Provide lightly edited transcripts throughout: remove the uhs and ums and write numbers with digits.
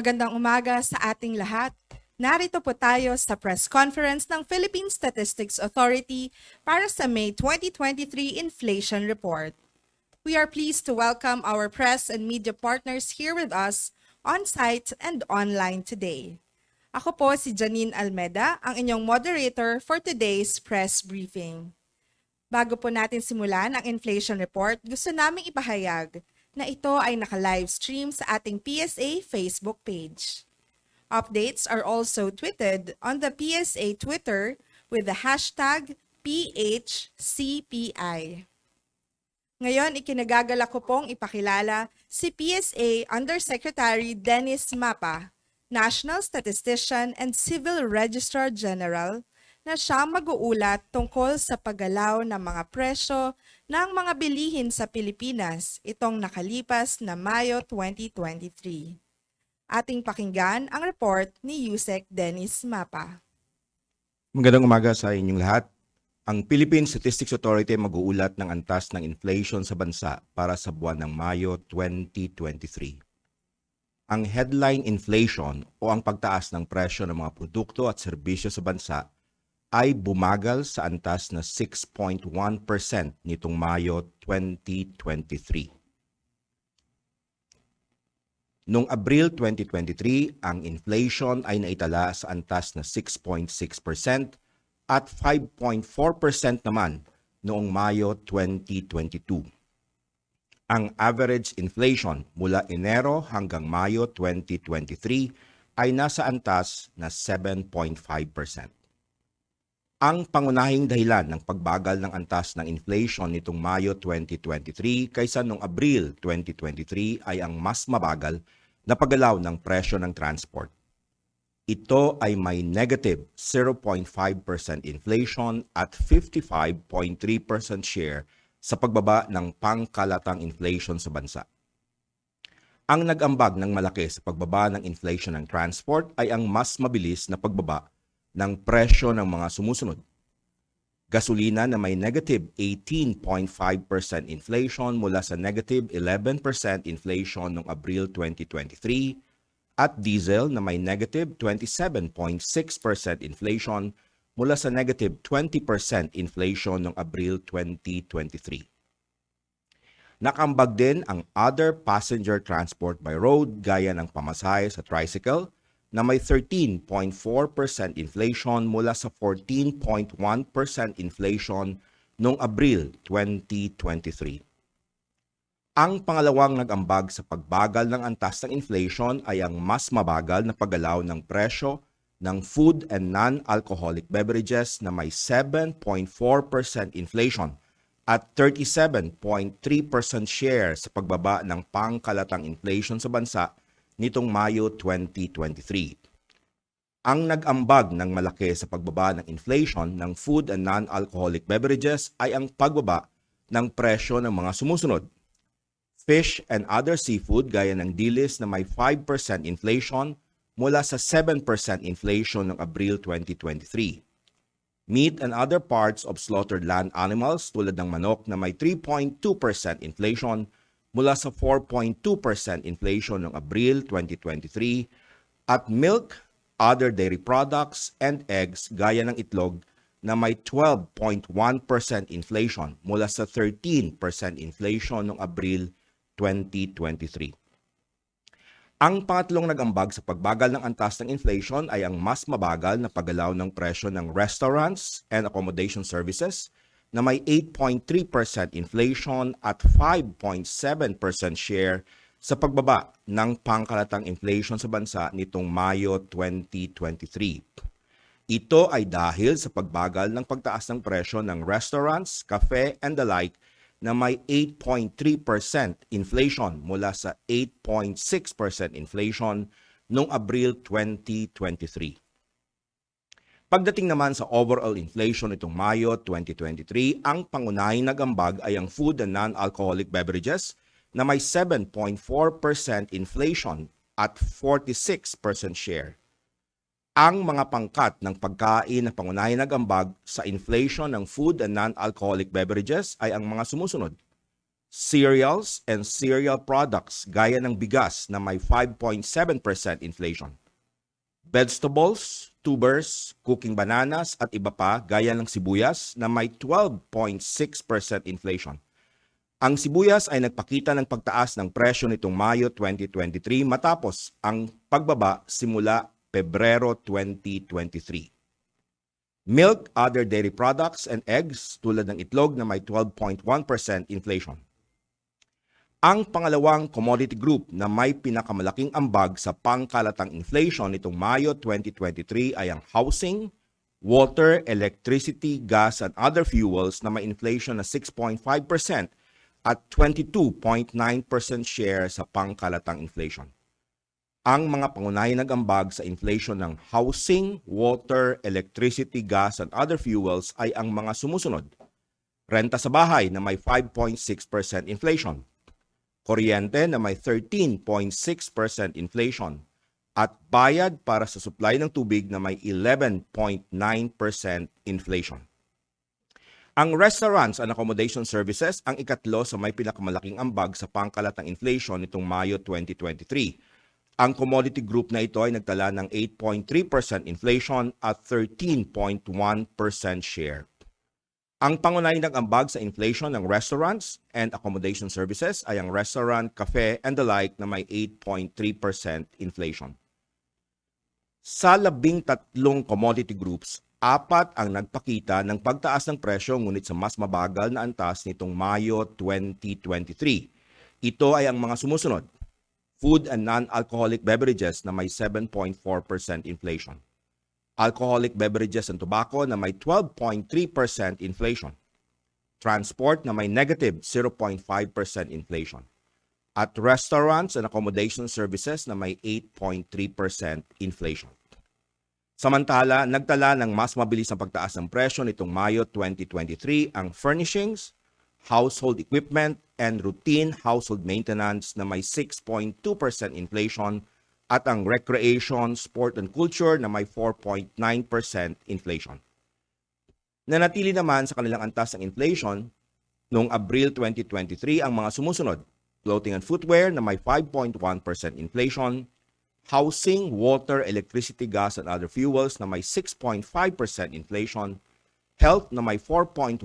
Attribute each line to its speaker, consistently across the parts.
Speaker 1: Magandang umaga sa ating lahat. Narito po tayo sa press conference ng Philippine Statistics Authority para sa May 2023 Inflation Report. We are pleased to welcome our press and media partners here with us on-site and online today. Ako po si Janine Almeda, ang inyong moderator for today's press briefing. Bago po natin simulan ang inflation report, gusto naming ipahayag na ito ay naka-live stream sa ating PSA Facebook page. Updates are also tweeted on the PSA Twitter with the hashtag PHCPI. Ngayon, ikinagagalak ko pong ipakilala si PSA Undersecretary Dennis Mapa, National Statistician and Civil Registrar General, na siyang mag-uulat tungkol sa paggalaw ng mga presyo ng mga bilihin sa Pilipinas itong nakalipas na Mayo 2023. Ating pakinggan ang report ni Yusek Dennis Mapa.
Speaker 2: Magandang umaga sa inyong lahat. Ang Philippine Statistics Authority mag-uulat ng antas ng inflation sa bansa para sa buwan ng Mayo 2023. Ang headline inflation o ang pagtaas ng presyo ng mga produkto at serbisyo sa bansa ay bumagal sa antas na 6.1% nitong Mayo 2023. Noong Abril 2023, ang inflation ay naitala sa antas na 6.6% at 5.4% naman noong Mayo 2022. Ang average inflation mula Enero hanggang Mayo 2023 ay nasa antas na 7.5%. Ang pangunahing dahilan ng pagbagal ng antas ng inflation nitong Mayo 2023 kaysa noong Abril 2023 ay ang mas mabagal na paggalaw ng presyo ng transport. Ito ay may negative 0.5% inflation at 55.3% share sa pagbaba ng pangkalatang inflation sa bansa. Ang nag-ambag ng malaki sa pagbaba ng inflation ng transport ay ang mas mabilis na pagbaba ng presyo ng mga sumusunod. Gasolina na may negative 18.5% inflation mula sa negative 11% inflation noong Abril 2023 at diesel na may negative 27.6% inflation mula sa negative 20% inflation noong Abril 2023. Nakambag din ang other passenger transport by road gaya ng pamasahe sa tricycle na may 13.4% inflation mula sa 14.1% inflation noong Abril 2023. Ang pangalawang nag-ambag sa pagbagal ng antas ng inflation ay ang mas mabagal na paggalaw ng presyo ng food and non-alcoholic beverages na may 7.4% inflation at 37.3% share sa pagbaba ng pangkalatang inflation sa bansa nitong Mayo 2023. Ang nag-ambag ng malaki sa pagbaba ng inflation ng food and non-alcoholic beverages ay ang pagbaba ng presyo ng mga sumusunod. Fish and other seafood gaya ng dilis na may 5% inflation mula sa 7% inflation ng Abril 2023. Meat and other parts of slaughtered land animals tulad ng manok na may 3.2% inflation mula sa 4.2% inflation noong Abril 2023 at milk, other dairy products, and eggs gaya ng itlog na may 12.1% inflation mula sa 13% inflation noong Abril 2023. Ang pangatlong nag-ambag sa pagbagal ng antas ng inflation ay ang mas mabagal na paggalaw ng presyo ng restaurants and accommodation services na may 8.3% inflation at 5.7% share sa pagbaba ng pangkalatang inflation sa bansa nitong Mayo 2023. Ito ay dahil sa pagbagal ng pagtaas ng presyo ng restaurants, cafe, and the like na may 8.3% inflation mula sa 8.6% inflation noong Abril 2023. Pagdating naman sa overall inflation nitong Mayo 2023, ang pangunahing nag-ambag ay ang food and non-alcoholic beverages na may 7.4% inflation at 46% share. Ang mga pangkat ng pagkain na pangunahing nag-ambag sa inflation ng food and non-alcoholic beverages ay ang mga sumusunod. cereals and cereal products gaya ng bigas na may 5.7% inflation, vegetables, tubers, cooking bananas at iba pa gaya ng sibuyas na may 12.6% inflation. Ang sibuyas ay nagpakita ng pagtaas ng presyo nitong Mayo 2023 matapos ang pagbaba simula Pebrero 2023. Milk, other dairy products, and eggs tulad ng itlog na may 12.1% inflation. Ang pangalawang commodity group na may pinakamalaking ambag sa pangkalatang inflation nitong Mayo 2023 ay ang housing, water, electricity, gas, and other fuels na may inflation na 6.5% at 22.9% share sa pangkalatang inflation. Ang mga pangunahing nag-ambag sa inflation ng housing, water, electricity, gas, and other fuels ay ang mga sumusunod. Renta sa bahay na may 5.6% inflation, kuryente na may 13.6% inflation, at bayad para sa supply ng tubig na may 11.9% inflation. Ang restaurants and accommodation services ang ikatlo sa may pinakamalaking ambag sa pangkalatang inflation nitong Mayo 2023. Ang commodity group na ito ay nagtala ng 8.3% inflation at 13.1% share. Ang pangunahing nag-ambag sa inflation ng restaurants and accommodation services ay ang restaurant, cafe, and the like na may 8.3% inflation. Sa 13 commodity groups, 4 ang nagpakita ng pagtaas ng presyo ngunit sa mas mabagal na antas nitong Mayo 2023. Ito ay ang mga sumusunod. Food and non-alcoholic beverages na may 7.4% inflation. Alcoholic beverages and tobacco na may 12.3% inflation. Transport na may negative 0.5% inflation. At restaurants and accommodation services na may 8.3% inflation. Samantala, nagtala ng mas mabilis na pagtaas ng presyo nitong Mayo 2023 ang furnishings, household equipment, and routine household maintenance na may 6.2% inflation at ang recreation, sport, and culture na may 4.9% inflation. Nanatili naman sa kanilang antas ng inflation noong Abril 2023 ang mga sumusunod. Clothing and footwear na may 5.1% inflation, housing, water, electricity, gas, and other fuels na may 6.5% inflation, health na may 4.1%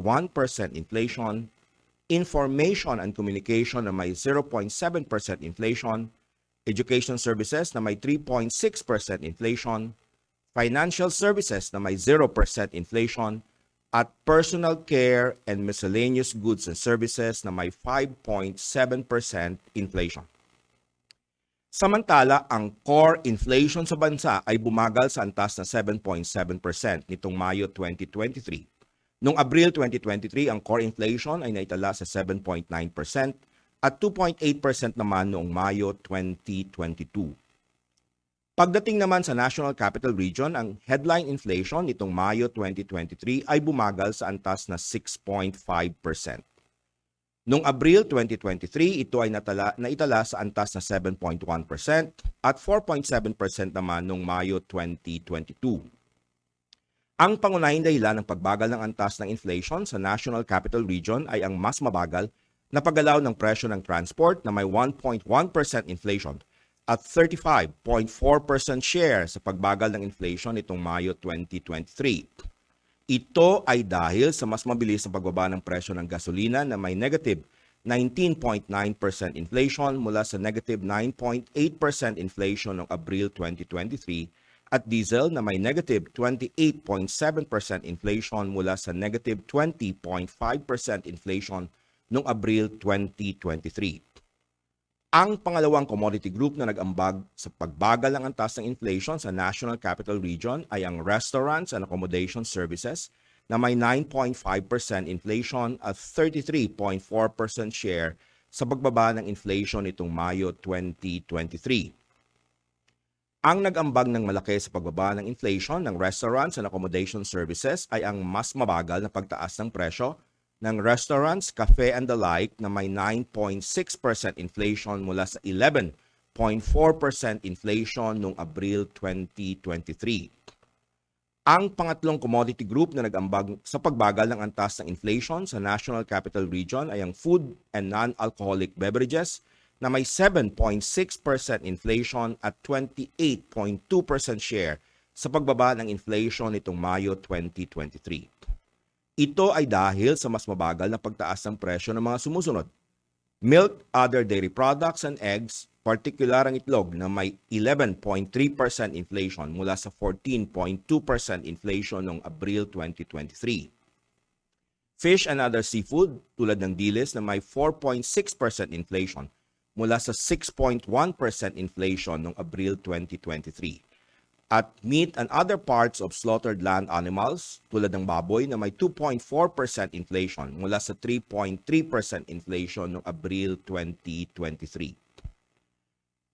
Speaker 2: inflation, information and communication na may 0.7% inflation, education services na may 3.6% inflation, financial services na may 0% inflation, at personal care and miscellaneous goods and services na may 5.7% inflation. Samantala, ang core inflation sa bansa ay bumagal sa antas na 7.7% nitong Mayo 2023. Noong Abril 2023, ang core inflation ay naitala sa 7.9% at 2.8% naman noong Mayo 2022. Pagdating naman sa National Capital Region, ang headline inflation nitong Mayo 2023 ay bumagal sa antas na 6.5%. Noong Abril 2023, ito ay naitala sa antas na 7.1% at 4.7% naman noong Mayo 2022. Ang pangunahing dahilan ng pagbagal ng antas ng inflation sa National Capital Region ay ang mas mabagal na paggalaw ng presyo ng transport na may 1.1% inflation at 35.4% share sa pagbagal ng inflation nitong Mayo 2023. Ito ay dahil sa mas mabilis na pagbaba ng presyo ng gasolina na may negative 19.9% inflation mula sa negative 9.8% inflation noong Abril 2023 at diesel na may negative 28.7% inflation mula sa negative 20.5% inflation noong Abril 2023. Ang pangalawang commodity group na nag-ambag sa pagbagal ng antas ng inflation sa National Capital Region ay ang restaurants and accommodation services na may 9.5% inflation at 33.4% share sa pagbaba ng inflation nitong Mayo 2023. Ang nag-ambag ng malaki sa pagbaba ng inflation ng restaurants and accommodation services ay ang mas mabagal na pagtaas ng presyo ng restaurants, cafe, and the like na may 9.6% inflation mula sa 11.4% inflation noong Abril 2023. Ang pangatlong commodity group na nag-ambag sa pagbagal ng antas ng inflation sa National Capital Region ay ang food and non-alcoholic beverages na may 7.6% inflation at 28.2% share sa pagbaba ng inflation nitong Mayo 2023. Ito ay dahil sa mas mabagal na pagtaas ng presyo ng mga sumusunod: milk, other dairy products, and eggs, partikular ang itlog na may 11.3% inflation mula sa 14.2% inflation noong Abril 2023. Fish and other seafood tulad ng dilis na may 4.6% inflation mula sa 6.1% inflation noong Abril 2023. At meat and other parts of slaughtered land animals tulad ng baboy na may 2.4% inflation mula sa 3.3% inflation noong Abril 2023.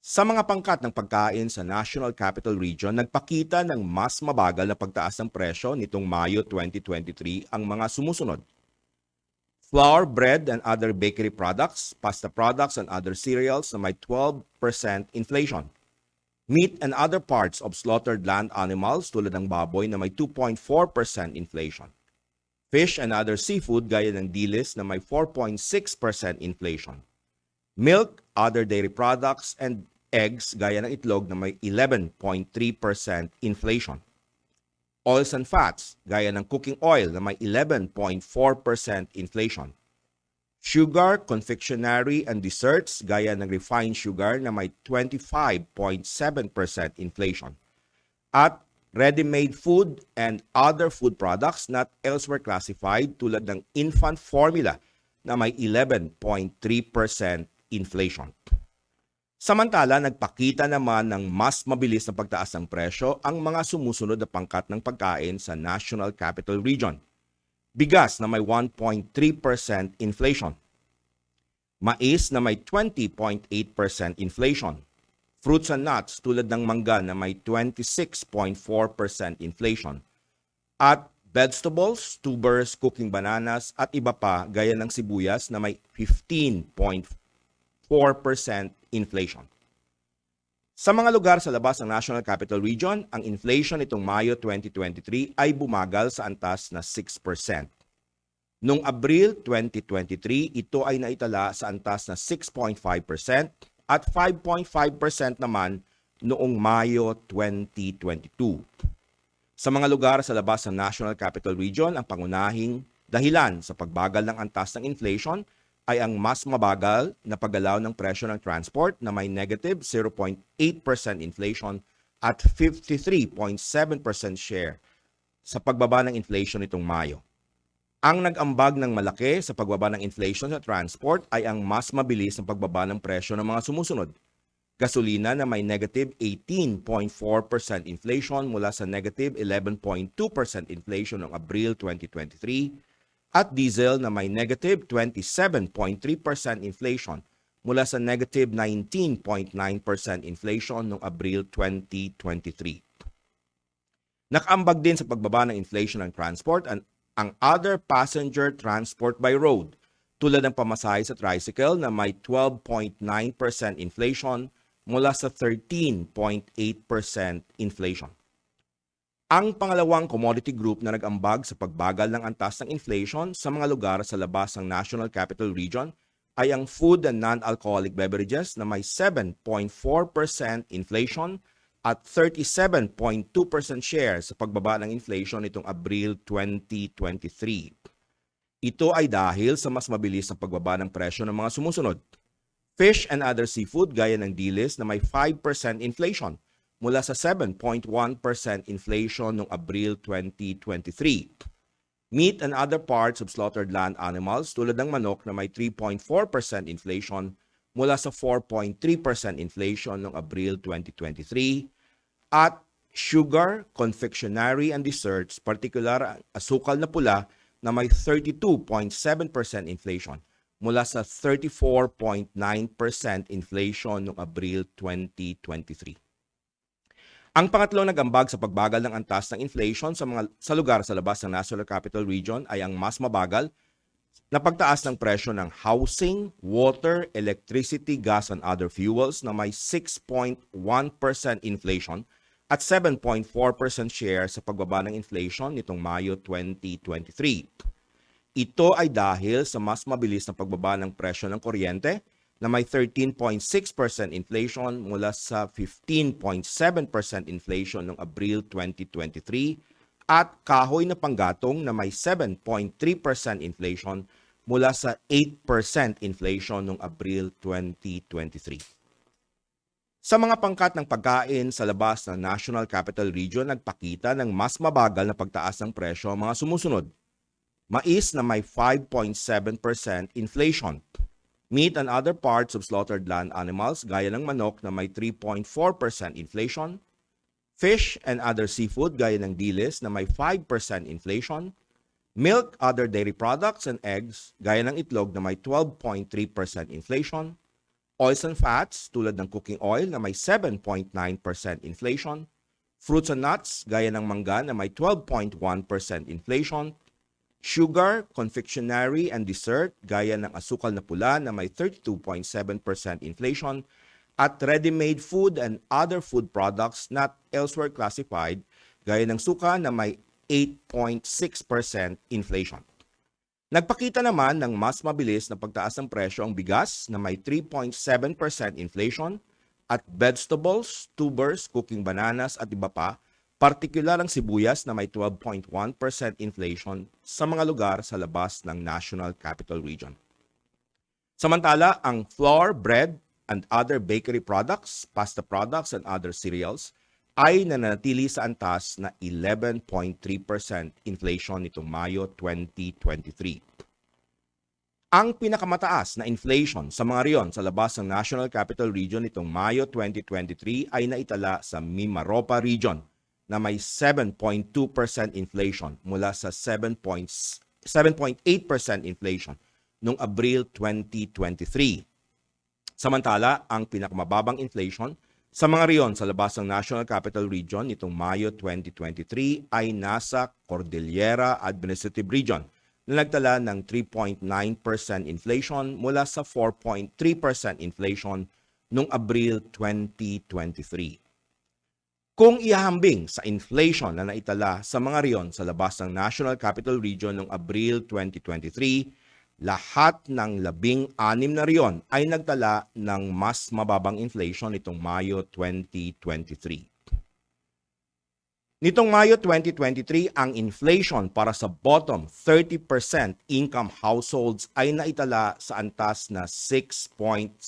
Speaker 2: Sa mga pangkat ng pagkain sa National Capital Region, nagpakita ng mas mabagal na pagtaas ng presyo nitong Mayo 2023 ang mga sumusunod: flour, bread, and other bakery products, pasta products, and other cereals na may 12% inflation. Meat and other parts of slaughtered land animals tulad ng baboy na may 2.4% inflation. Fish and other seafood gaya ng dilis na may 4.6% inflation. Milk, other dairy products, and eggs gaya ng itlog na may 11.3% inflation. Oils and fats gaya ng cooking oil na may 11.4% inflation. Sugar, confectionery, and desserts gaya ng refined sugar na may 25.7% inflation. At ready-made food and other food products not elsewhere classified tulad ng infant formula na may 11.3% inflation. Samantala, nagpakita naman ng mas mabilis na pagtaas ng presyo ang mga sumusunod na pangkat ng pagkain sa National Capital Region. Bigas na may 1.3% inflation. Mais na may 20.8% inflation. Fruits and nuts tulad ng mangga na may 26.4% inflation. At vegetables, tubers, cooking bananas at iba pa gaya ng sibuyas na may 15.4% inflation. Sa mga lugar sa labas ng National Capital Region, ang inflation nitong Mayo 2023 ay bumagal sa antas na 6%. Noong Abril 2023, ito ay naitala sa antas na 6.5% at 5.5% naman noong Mayo 2022. Sa mga lugar sa labas ng National Capital Region, ang pangunahing dahilan sa pagbagal ng antas ng inflation ay ang mas mabagal na paggalaw ng presyo ng transport na may negative 0.8% inflation at 53.7% share sa pagbaba ng inflation nitong Mayo. Ang nag-ambag ng malaki sa pagbaba ng inflation sa transport ay ang mas mabilis na pagbaba ng presyo ng mga sumusunod: gasolina na may negative 18.4% inflation mula sa negative 11.2% inflation noong Abril 2023, at diesel na may negative 27.3% inflation mula sa negative 19.9% inflation noong Abril 2023. Nakaambag din sa pagbaba ng inflation ng transport ang other passenger transport by road tulad ng pamasahe sa tricycle na may 12.9% inflation mula sa 13.8% inflation. Ang pangalawang commodity group na nag-ambag sa pagbagal ng antas ng inflation sa mga lugar sa labas ng National Capital Region ay ang food and non-alcoholic beverages na may 7.4% inflation at 37.2% share sa pagbaba ng inflation nitong Abril 2023. Ito ay dahil sa mas mabilis na pagbaba ng presyo ng mga sumusunod: fish and other seafood gaya ng dilis na may 5% inflation mula sa 7.1% inflation noong Abril 2023. Meat and other parts of slaughtered land animals tulad ng manok na may 3.4% inflation mula sa 4.3% inflation noong Abril 2023. At sugar, confectionery, and desserts, partikular ang asukal na pula na may 32.7% inflation mula sa 34.9% inflation noong Abril 2023. Ang pangatlong nag-ambag sa pagbagal ng antas ng inflation sa lugar sa labas ng National Capital Region ay ang mas mabagal na pagtaas ng presyo ng housing, water, electricity, gas, and other fuels na may 6.1% inflation at 7.4% share sa pagbaba ng inflation nitong Mayo 2023. Ito ay dahil sa mas mabilis na pagbaba ng presyo ng kuryente na may 13.6% inflation mula sa 15.7% inflation noong Abril 2023 at kahoy na panggatong na may 7.3% inflation mula sa 8% inflation noong Abril 2023. Sa mga pangkat ng pagkain sa labas ng National Capital Region, nagpakita ng mas mabagal na pagtaas ng presyo ang mga sumusunod. Mais na may 5.7% inflation. Meat and other parts of slaughtered land animals gaya ng manok na may 3.4% inflation. Fish and other seafood gaya ng dilis na may 5% inflation. Milk, other dairy products, and eggs gaya ng itlog na may 12.3% inflation. Oils and fats tulad ng cooking oil na may 7.9% inflation. Fruits and nuts gaya ng mangga na may 12.1% inflation. Sugar, confectionery, and dessert gaya ng asukal na pula na may 32.7% inflation. At ready-made food and other food products not elsewhere classified gaya ng suka na may 8.6% inflation. Nagpakita naman ng mas mabilis na pagtaas ng presyo ang bigas na may 3.7% inflation at vegetables, tubers, cooking bananas at iba pa, partikular ang sibuyas na may 12.1% inflation sa mga lugar sa labas ng National Capital Region. Samantala, ang flour, bread, and other bakery products, pasta products, and other cereals ay nananatili sa antas na 11.3% inflation nitong Mayo 2023. Ang pinakamataas na inflation sa mga riyon sa labas ng National Capital Region nitong Mayo 2023 ay naitala sa Mimaropa Region na may 7.2% inflation mula sa 7.8% inflation noong Abril 2023. Samantala, ang pinakamababang inflation sa mga riyon sa labas ng National Capital Region nitong Mayo 2023 ay nasa Cordillera Administrative Region na nagtala ng 3.9% inflation mula sa 4.3% inflation noong Abril 2023. Kung ihahambing sa inflation na naitala sa mga riyon sa labas ng National Capital Region noong Abril 2023, lahat ng 16 na riyon ay nagtala ng mas mababang inflation nitong Mayo 2023. Nitong Mayo 2023, ang inflation para sa bottom 30% income households ay naitala sa antas na 6.7%.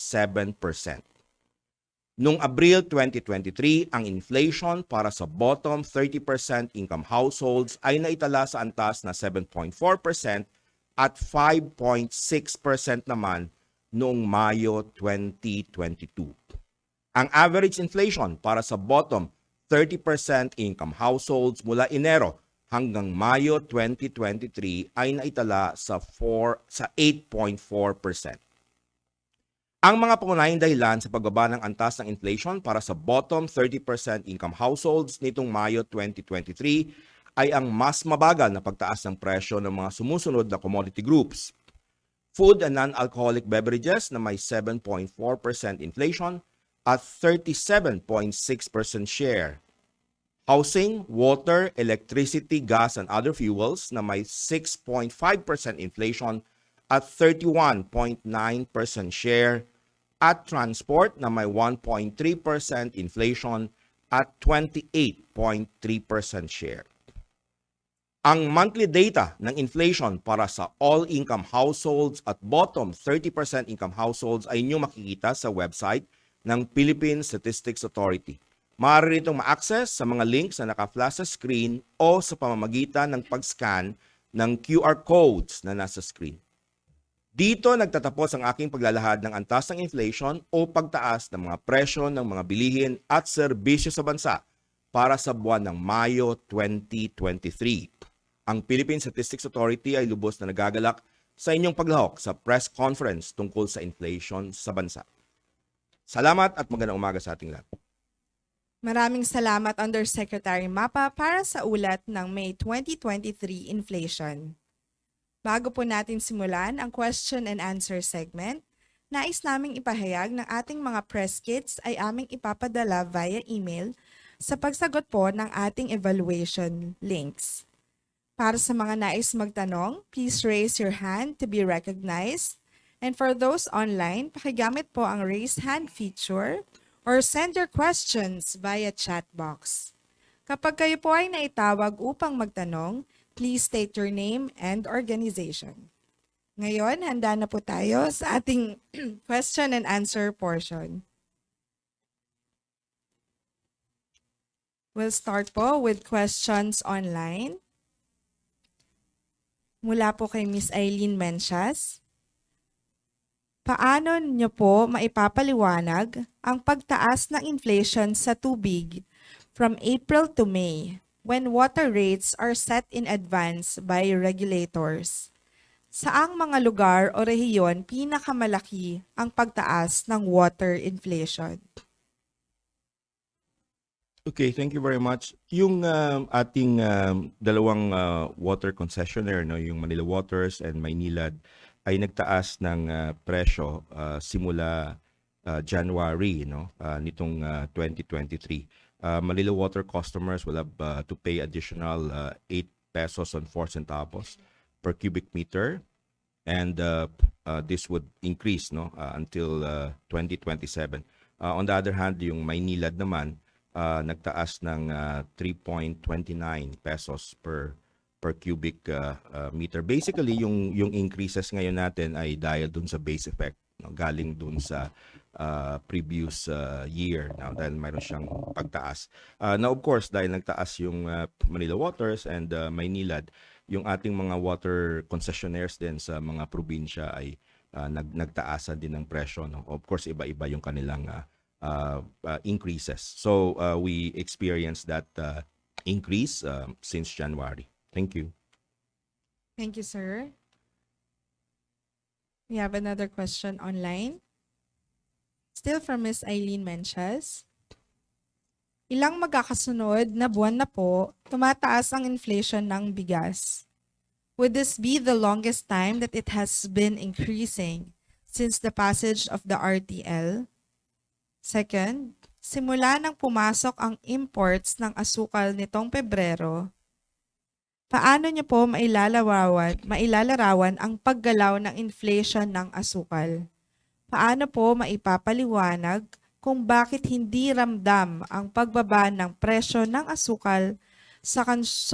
Speaker 2: Noong Abril 2023, ang inflation para sa bottom 30% income households ay naitala sa antas na 7.4% at 5.6% naman noong Mayo 2022. Ang average inflation para sa bottom 30% income households mula Enero hanggang Mayo 2023 ay naitala sa 8.4%. Ang mga pangunahing dahilan sa pagbaba ng antas ng inflation para sa bottom 30% income households nitong Mayo 2023 ay ang mas mabagal na pagtaas ng presyo ng mga sumusunod na commodity groups. Food and non-alcoholic beverages na may 7.4% inflation at 37.6% share. Housing, water, electricity, gas, and other fuels na may 6.5% inflation at 31.9% share. At transport na may 1.3% inflation at 28.3% share. Ang monthly data ng inflation para sa all-income households at bottom 30% income households ay inyong makikita sa website ng Philippine Statistics Authority. Maaari itong ma-access sa mga links na naka-flash sa screen o sa pamamagitan ng pag-scan ng QR codes na nasa screen. Dito nagtatapos ang aking paglalahad ng antas ng inflation o pagtaas ng mga presyo ng mga bilihin at serbisyo sa bansa para sa buwan ng Mayo 2023. Ang Philippine Statistics Authority ay lubos na nagagalak sa inyong paglahok sa press conference tungkol sa inflation sa bansa. Salamat at magandang umaga sa ating lahat.
Speaker 1: Maraming salamat Undersecretary Mapa para sa ulat ng May 2023 inflation. Bago po natin simulan ang question and answer segment, nais naming ipahayag ng ating mga press kits ay aming ipapadala via email sa pagsagot po ng ating evaluation links. Para sa mga nais magtanong, please raise your hand to be recognized. And for those online, pakigamit po ang raise hand feature or send your questions via chat box. Kapag kayo po ay naitawag upang magtanong, please state your name and organization. Ngayon, handa na po tayo sa ating question and answer portion. We'll start po with questions online. Mula po kay Miss Eileen Mencias. Paano niyo po maipapaliwanag ang pagtaas ng inflation sa tubig from April to May when water rates are set in advance by regulators? Saang mga lugar o rehiyon pinakamalaki ang pagtaas ng water inflation?
Speaker 2: Okay, thank you very much. Yung ating dalawang water concessionaire, no, yung Manila Waters and Maynilad, ay nagtaas ng presyo simula January, no, nitong 2023. Manila Water customers will have to pay additional 8 pesos and 4 centavos per cubic meter, and this would increase, no, until 2027. On the other hand, yung Maynilad naman nagtaas ng 3.29 pesos per cubic meter. Basically, yung increases ngayon natin ay dahil dun sa base effect, no, galing dun sa previous year, no, dahil mayroon siyang pagtaas. Now, of course, dahil nagtaas yung Manila Waters and Maynilad, yung ating mga water concessionaires din sa mga probinsya ay nagtaasan din ng presyo, no? Of course, iba-iba yung kanilang increases. So we experienced that increase since January. Thank you.
Speaker 1: Thank you, sir. We have another question online. Still from Miss Eileen Mencias. Ilang magkakasunod na buwan na po tumataas ang inflation ng bigas? Would this be the longest time that it has been increasing since the passage of the RTL? Second, simula nang pumasok ang imports ng asukal nitong Pebrero, paano niyo po mailalarawan ang paggalaw ng inflation ng asukal? Paano po maipapaliwanag kung bakit hindi ramdam ang pagbaba ng presyo ng asukal sa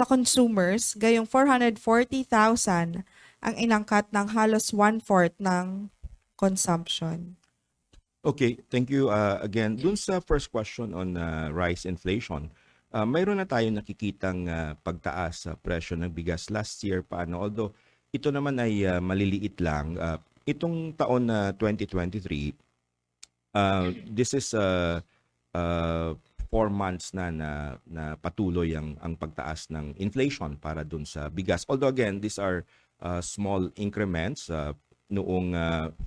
Speaker 1: consumers, gayong 440,000 ang inangkat ng halos 1/4 ng consumption?
Speaker 2: Okay, thank you again. Dun sa first question on rice inflation, mayroon na tayo nakikitang pagtaas sa presyo ng bigas last year paano. Although ito naman ay maliliit lang. Itong taon na 2023, this is 4 months na patuloy ang pagtaas ng inflation para dun sa bigas. Although again, these are small increments. Noong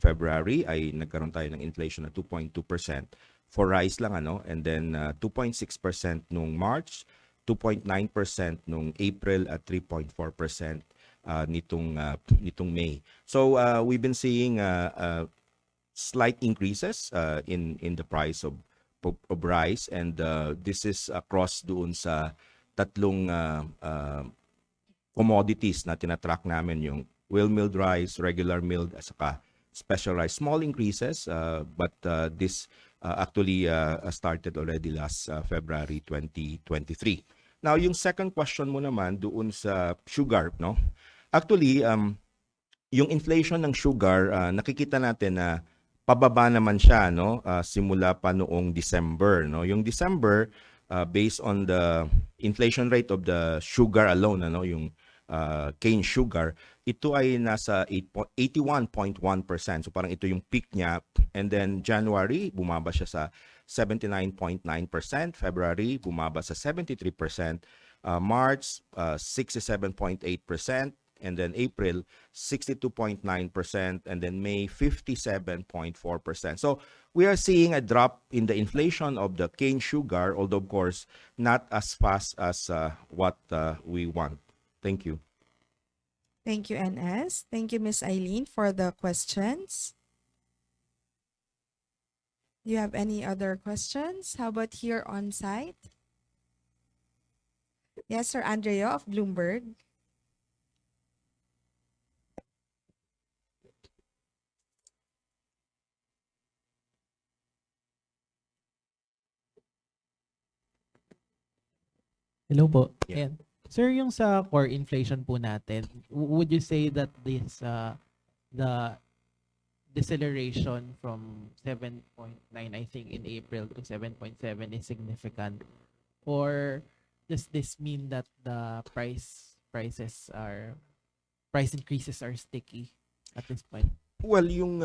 Speaker 2: February ay nagkaroon tayo ng inflation na 2.2% for rice lang, ano, and then 2.6% nung March, 2.9% nung April at 3.4% nitong May. So we've been seeing slight increases in the price of rice, and this is across doon sa tatlong commodities na tinatrack namin, yung well-milled rice, regular milled, at saka special rice. Small increases, but this actually started already last February 2023. Now, yung second question mo naman doon sa sugar, no? Actually, yung inflation ng sugar, nakikita natin na pababa naman siya, no? Simula pa noong December, no? Yung December, based on the inflation rate of the sugar alone, ano, yung cane sugar, ito ay nasa 81.1%. So parang ito yung peak niya. And then January, bumaba siya sa 79.9%. February, bumaba sa 73%. March, 67.8%. And then April, 62.9%. And then May, 57.4%. So we are seeing a drop in the inflation of the cane sugar, although of course, not as fast as what we want. Thank you.
Speaker 1: Thank you, NS. Thank you, Miss Eileen, for the questions. Do you have any other questions? How about here on site? Yes, Sir Andrea of Bloomberg.
Speaker 3: Hello po.
Speaker 2: Yeah.
Speaker 3: Ayan. Sir, yung sa core inflation po natin, would you say that the deceleration from 7.9 I think in April to 7.7 is significant? Or does this mean that the price increases are sticky at this point?
Speaker 2: Well, yung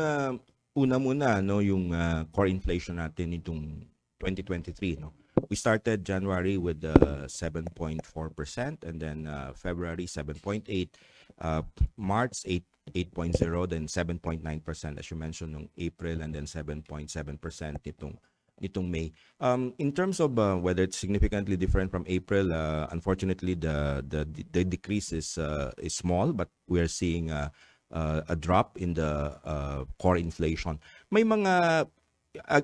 Speaker 2: una muna, no, yung core inflation natin itong 2023, no. We started January with 7.4%, and then February 7.8, March 8.0, then 7.9% as you mentioned nung April, and then 7.7% nitong May. In terms of whether it's significantly different from April, unfortunately the decrease is small, but we are seeing a drop in the core inflation. May mga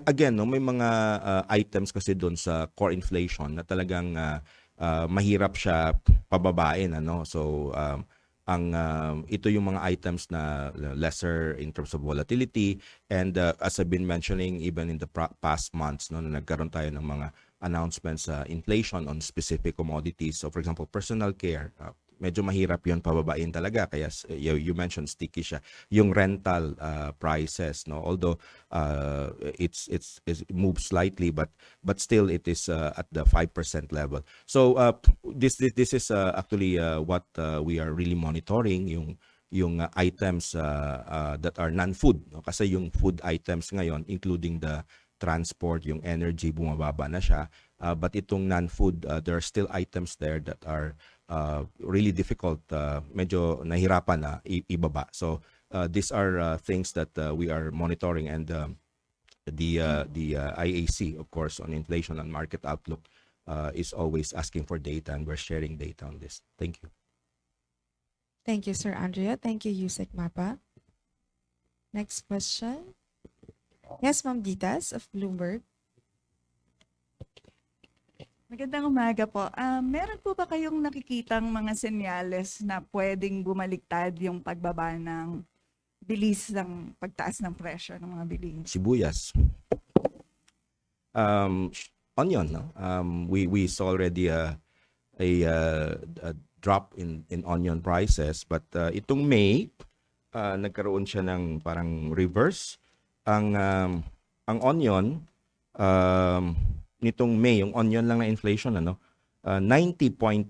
Speaker 2: again, no, may mga items kasi doon sa core inflation na talagang mahirap siya pababain, ano. So ito yung mga items na lesser in terms of volatility, and as I've been mentioning even in the past months, no, na nagkaroon tayo ng mga announcements sa inflation on specific commodities. So for example, personal care, medyo mahirap yon pababain talaga, kaya you mentioned sticky siya. Yung rental prices, no, although it moves slightly, but still it is at the 5% level. So this is actually what we are really monitoring, yung items that are non-food, no? Kasi yung food items ngayon, including the transport, yung energy, bumababa na siya. But itong non-food, there are still items there that are really difficult, medyo nahirapan na ibaba. So these are things that we are monitoring, and the IAC, of course, on inflation and market outlook is always asking for data, and we're sharing data on this. Thank you.
Speaker 1: Thank you, Sir Andrea. Thank you, Yusek Mapa. Next question. Yes, Ma'am Ditas of Bloomberg.
Speaker 4: Magandang umaga po. Meron po ba kayong nakikitang mga senyales na pwedeng bumaliktad yung pagbaba ng bilis ng pagtaas ng presyo ng mga bilihin?
Speaker 2: Sibuyas. Onion, no? We saw already a drop in onion prices, but itong May, nagkaroon siya ng parang reverse. Ang onion, nitong May, yung onion lang na inflation, 90.3%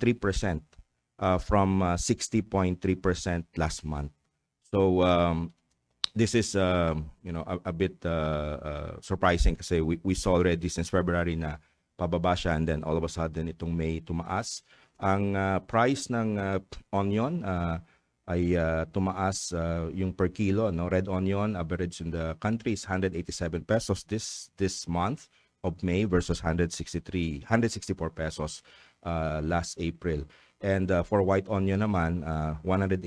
Speaker 2: from 60.3% last month. So this is a bit surprising, kasi we saw already since February na pababa siya, and then all of a sudden itong May tumaas. Ang price ng onion ay tumaas, yung per kilo, no, red onion average in the country is 187 pesos this month of May versus 164 pesos last April. And for white onion naman, 180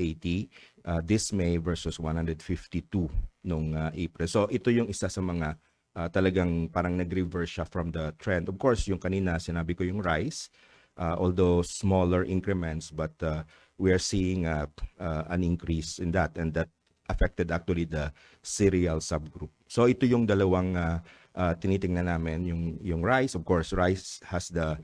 Speaker 2: this May versus 152 nung April. So ito yung isa sa mga talagang parang nag-reverse siya from the trend. Of course, yung kanina sinabi ko yung rice, although smaller increments, but we are seeing an increase in that, and that affected actually the cereal subgroup. So ito yung dalawang tinitingnan namin, yung rice. Of course, rice has the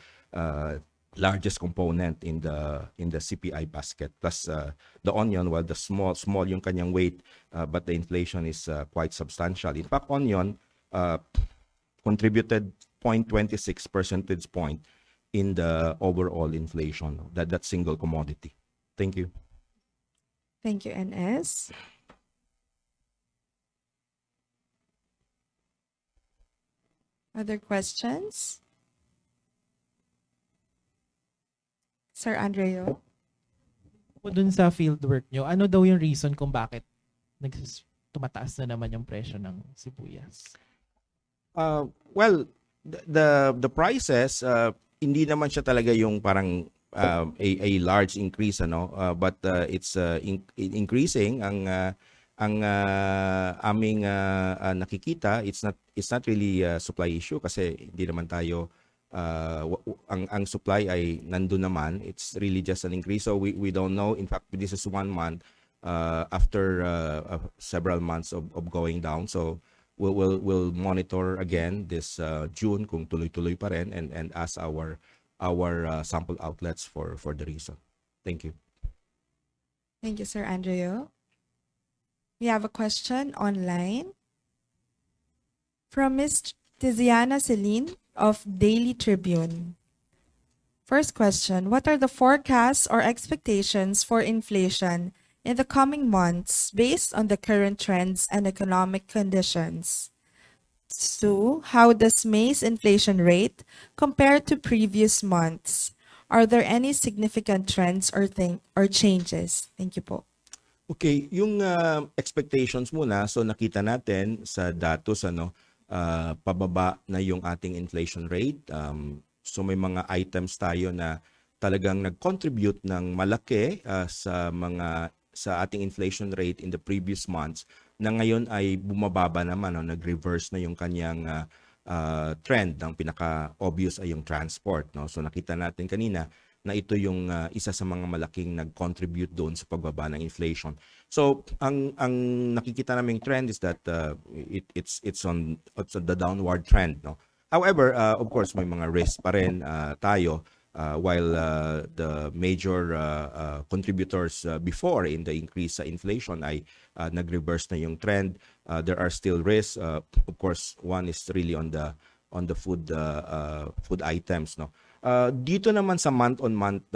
Speaker 2: largest component in the CPI basket, plus the onion, while the small yung kanyang weight, but the inflation is quite substantial. In fact, onion contributed 0.26 percentage point in the overall inflation, that single commodity. Thank you.
Speaker 1: Thank you, NS. Other questions? Sir Andreo?
Speaker 3: Po dun sa fieldwork nyo, ano daw yung reason kung bakit tumataas na naman yung presyo ng sibuyas?
Speaker 2: Well, the prices, hindi naman siya talaga yung parang a large increase, but it's increasing. Ang aming nakikita, it's not really a supply issue, kasi hindi naman tayo ang supply ay nandun naman. It's really just an increase. So we don't know. In fact, this is 1 month after several months of going down. So we'll monitor again this June kung tuloy-tuloy pa rin, and ask our sample outlets for the reason. Thank you.
Speaker 1: Thank you, Sir Andreo. We have a question online from Ms. Tiziana Celine of Daily Tribune. First question, what are the forecasts or expectations for inflation in the coming months based on the current trends and economic conditions? 2, how does May's inflation rate compare to previous months? Are there any significant trends or changes? Thank you po.
Speaker 2: Okay, yung expectations muna, so nakita natin sa datos pababa na yung ating inflation rate. So may mga items tayo na talagang nag-contribute ng malaki sa ating inflation rate in the previous months, na ngayon ay bumababa naman, nag-reverse na yung kanyang trend. Ang pinaka-obvious ay yung transport. So nakita natin kanina na ito yung isa sa mga malaking nag-contribute doon sa pagbaba ng inflation. So ang nakikita naming trend is that it's on the downward trend. However, of course may mga risks pa rin tayo. While the major contributors before in the increase sa inflation ay nag-reverse na yung trend, there are still risks. Of course, one is really on the food items. Dito naman sa month-on-month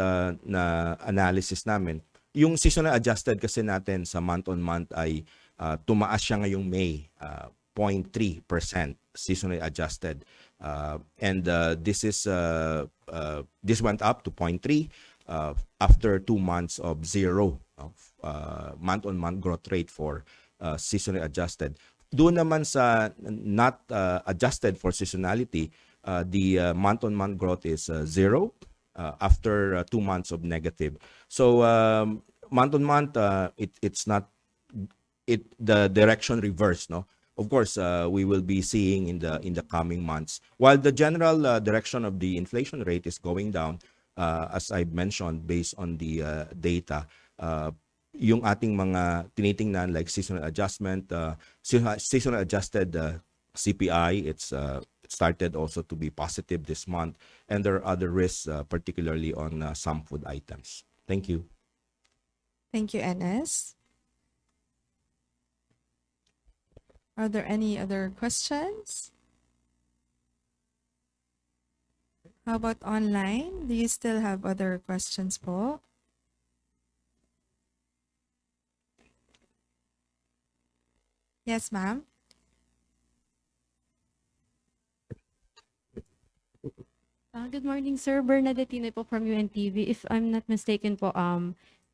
Speaker 2: na analysis namin, yung seasonal adjusted kasi natin sa month-on-month ay tumaas siya ngayong May, 0.3% seasonally adjusted. And this went up to 0.3 after 2 months of zero month-on-month growth rate for seasonally adjusted. Doon naman sa not adjusted for seasonality, the month-on-month growth is zero after 2 months of negative. So month-on-month, it's not the direction reverse, no? Of course, we will be seeing in the coming months. While the general direction of the inflation rate is going down, as I mentioned, based on the data, yung ating mga tinitingnan like seasonal adjustment, seasonal adjusted CPI, it started also to be positive this month, and there are other risks, particularly on some food items. Thank you.
Speaker 1: Thank you, NS. Are there any other questions? How about online? Do you still have other questions po? Yes, ma'am.
Speaker 5: Good morning, sir. Bernadette Tinoy po from UNTV. If I'm not mistaken po,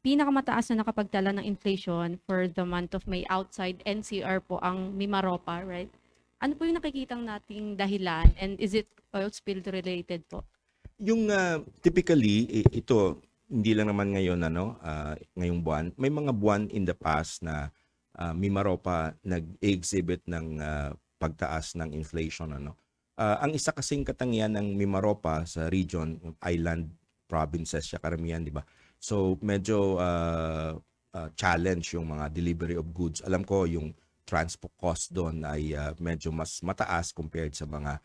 Speaker 5: pinakamataas na nakapagtala ng inflation for the month of May outside NCR po ang Mimaropa, right? Ano po yung nakikitang nating dahilan, and is it oil spill related po?
Speaker 2: Yung typically ito hindi lang naman ngayon ngayong buwan, may mga buwan in the past na Mimaropa nag-exhibit ng pagtaas ng inflation. Ang isa kasing katangian ng Mimaropa sa region, island provinces siya karamihan, di ba? So medyo challenge yung mga delivery of goods. Alam ko yung transport cost doon ay medyo mas mataas compared sa mga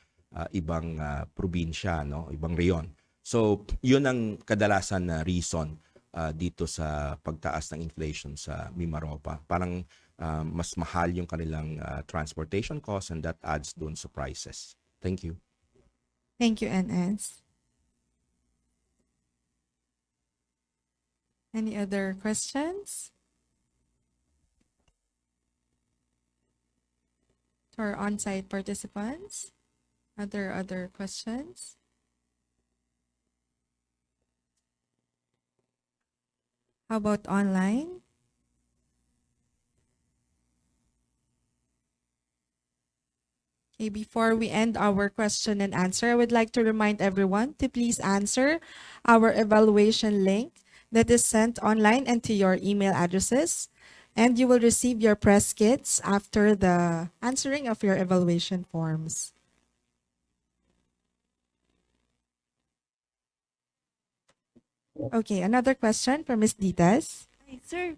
Speaker 2: ibang probinsya, ibang reyon. So yun ang kadalasan na reason dito sa pagtaas ng inflation sa Mimaropa. Parang mas mahal yung kanilang transportation cost, and that adds doon sa prices. Thank you.
Speaker 1: Thank you, NS. Any other questions? To our on-site participants? Other questions? How about online? Okay, before we end our question and answer, I would like to remind everyone to please answer our evaluation link that is sent online and to your email addresses, and you will receive your press kits after the answering of your evaluation forms. Okay, another question from Ms. Ditas.
Speaker 4: Ay, sir,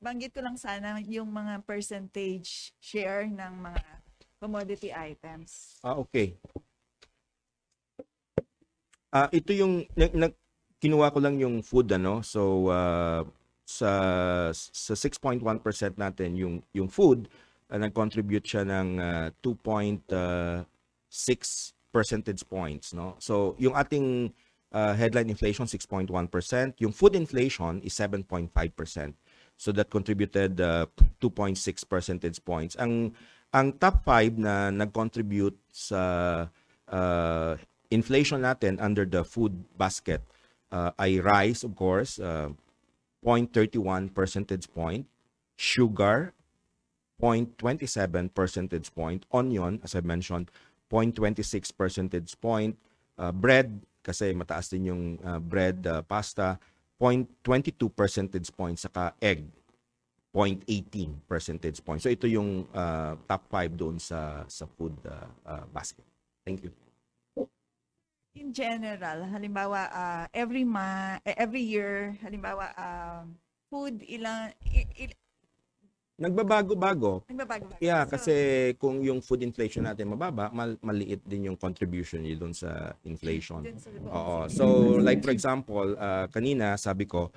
Speaker 4: banggit ko lang sana yung mga percentage share ng mga commodity items.
Speaker 2: Okay. Ito yung kinuha ko lang yung food ano. So sa 6.1% natin yung food nag-contribute siya ng 2.6 percentage points, no. So yung ating headline inflation 6.1%, yung food inflation is 7.5%. So that contributed 2.6 percentage points. Ang top 5 na nag-contribute sa inflation natin under the food basket ay rice, of course, 0.31 percentage point, sugar, 0.27 percentage point, onion, as I mentioned, 0.26 percentage point, bread, kasi mataas din yung bread, pasta, 0.22 percentage point, saka egg, 0.18 percentage point. So ito yung top 5 doon sa food basket. Thank you.
Speaker 4: In general, halimbawa, every year, halimbawa, food,
Speaker 2: Nagbabago-bago.
Speaker 4: nagbabago.
Speaker 2: Yeah,
Speaker 4: So,
Speaker 2: kasi kung yung food inflation natin mababa, maliit din yung contribution niya doon sa inflation.
Speaker 4: dun sa buong
Speaker 2: Oo.
Speaker 4: city.
Speaker 2: So like for example, kanina sabi ko,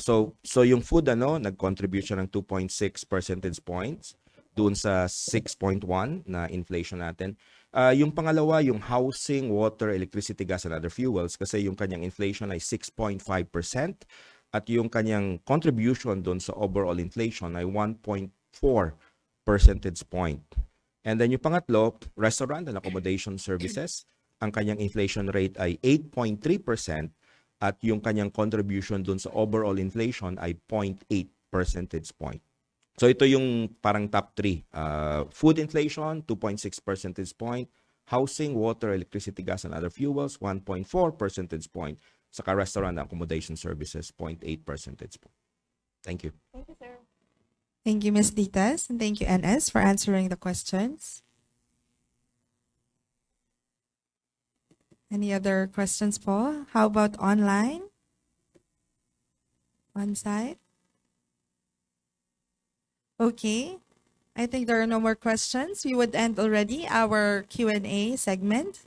Speaker 2: so yung food nag-contribute siya ng 2.6 percentage points doon sa 6.1 na inflation natin. Yung pangalawa, yung housing, water, electricity, gas, and other fuels kasi yung kanyang inflation ay 6.5% at yung kanyang contribution doon sa overall inflation ay 1.4 percentage point. And then yung pangatlo, restaurant and accommodation services, ang kanyang inflation rate ay 8.3% at yung kanyang contribution doon sa overall inflation ay 0.8 percentage point. So ito yung parang top 3. Food inflation, 2.6 percentage point. Housing, water, electricity, gas, and other fuels, 1.4 percentage point. Saka restaurant and accommodation services, 0.8 percentage point. Thank you.
Speaker 4: Thank you, sir.
Speaker 1: Thank you, Ms. Ditas, and thank you, NS, for answering the questions. Any other questions po? How about online? On site? Okay. I think there are no more questions. We would end already our Q&A segment.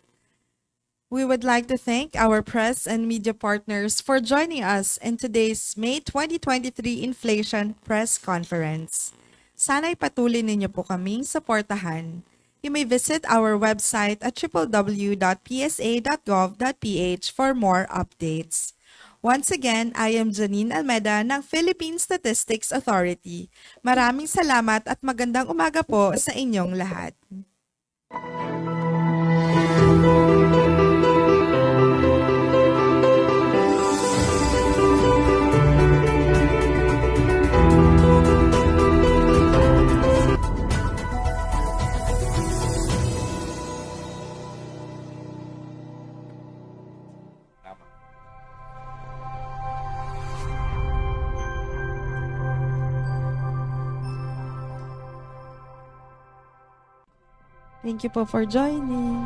Speaker 1: We would like to thank our press and media partners for joining us in today's May 2023 Inflation Press Conference. Sana'y patuloy ninyo po kaming suportahan. You may visit our website at www.psa.gov.ph for more updates. Once again, I am Janine Almeda ng Philippine Statistics Authority. Maraming salamat at magandang umaga po sa inyong lahat. Thank you po for joining.